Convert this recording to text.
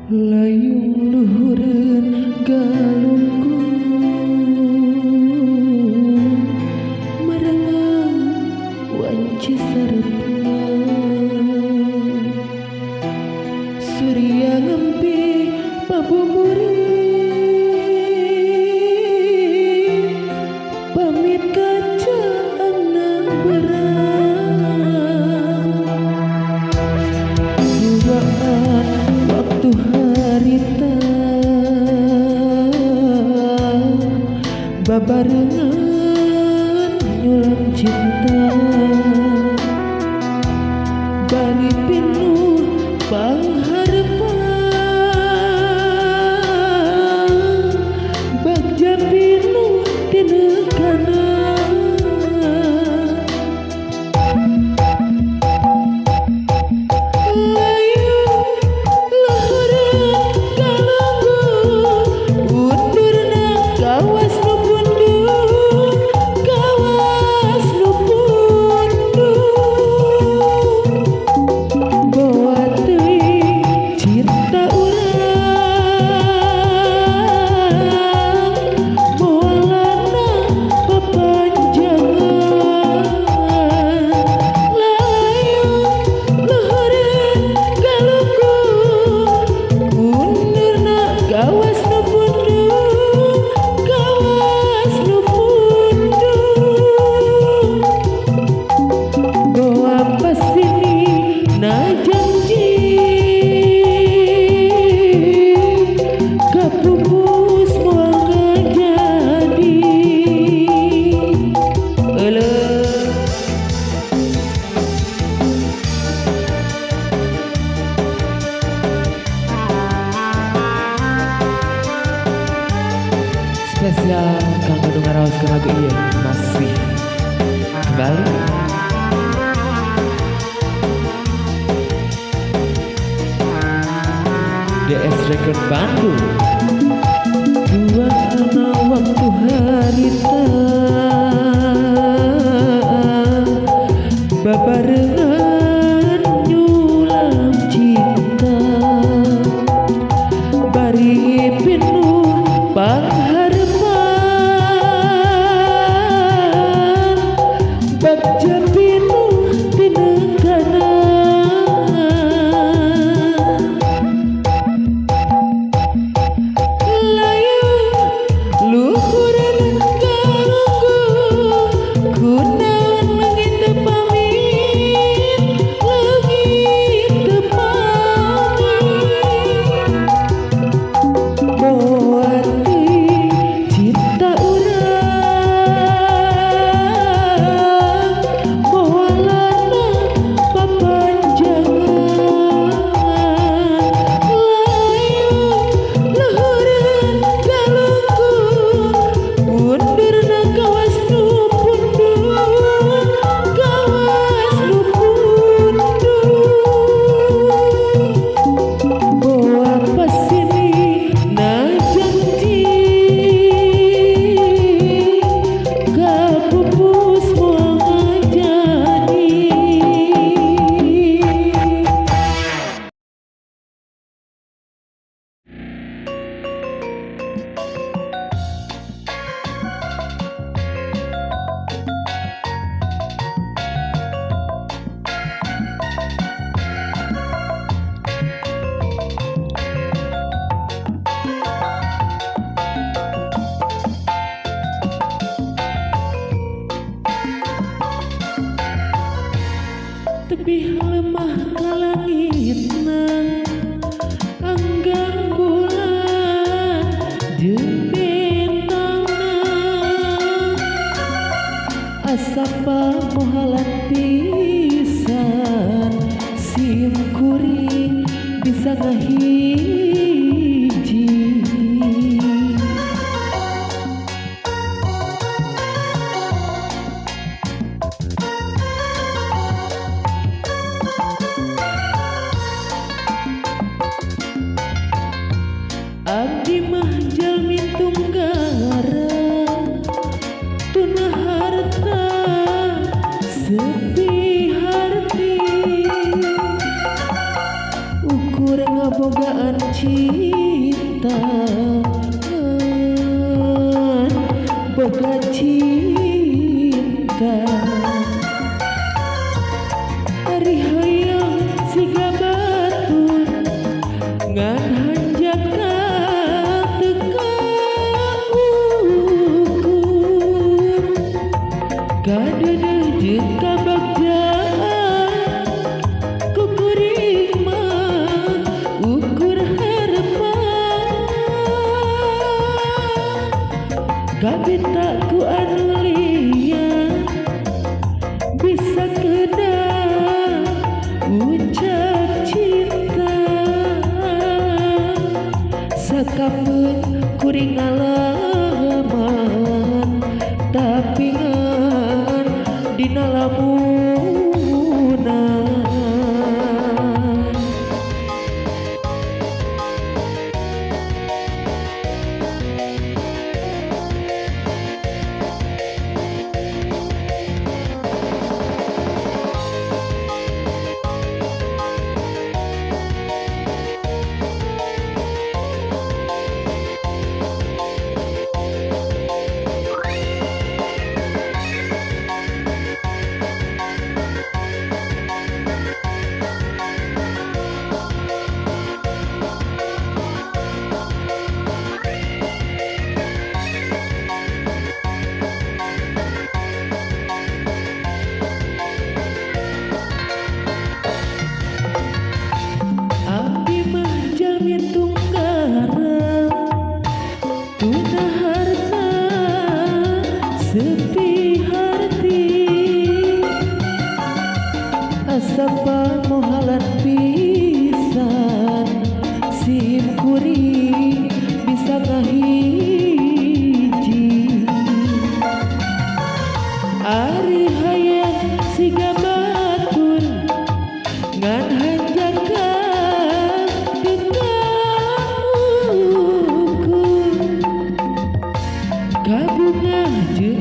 Layung luhureun galunggung merengang wanci sareutna surya ngempi pabumuring pamit kaca angna berang duaan waktu harita babarengan nyulam cinta bari pinuh pangharepan bagja pinuh tinekanan spesial kanggo ngaraoskeun lagu ieu masih kembali DS Record Bandung duana waktu harita babarengan nyulam cinta bari pinuh pangharepan bagja pinuh tinekanan layung luhureun galunggung kunaon leungit teu pamit leungit teu pamit moal cinta urang moalana papanjangan layung luhureun galunggung mundurna kawas nu pundung kawas nu pundung bawa pasini na janji kapupus moal jadi tebih lemah ka langitna anggang bulan jeung bintangna asa pamohalan pisan sim kuring bisa ngahiji abdi mah jalmi tunggarang tuna harta sepi harti ukur ngabogaan cinta boga cinta ari hayang siga batur ngan hanjaka teka ukur kadeuneuh jeung kabagjaan kukuring mah ukur harapan kabita ku anu liar bisa kena ucap cinta sakapeun kuring ngalaman tapi ngan dina lamunan abdi mah jalmi tunggarang tuna harta sepi harti asa pamohalan pisan sim kuring bisa ngahiji ari hayang siga batur ngan hanjaka teka ukur kabungah jeung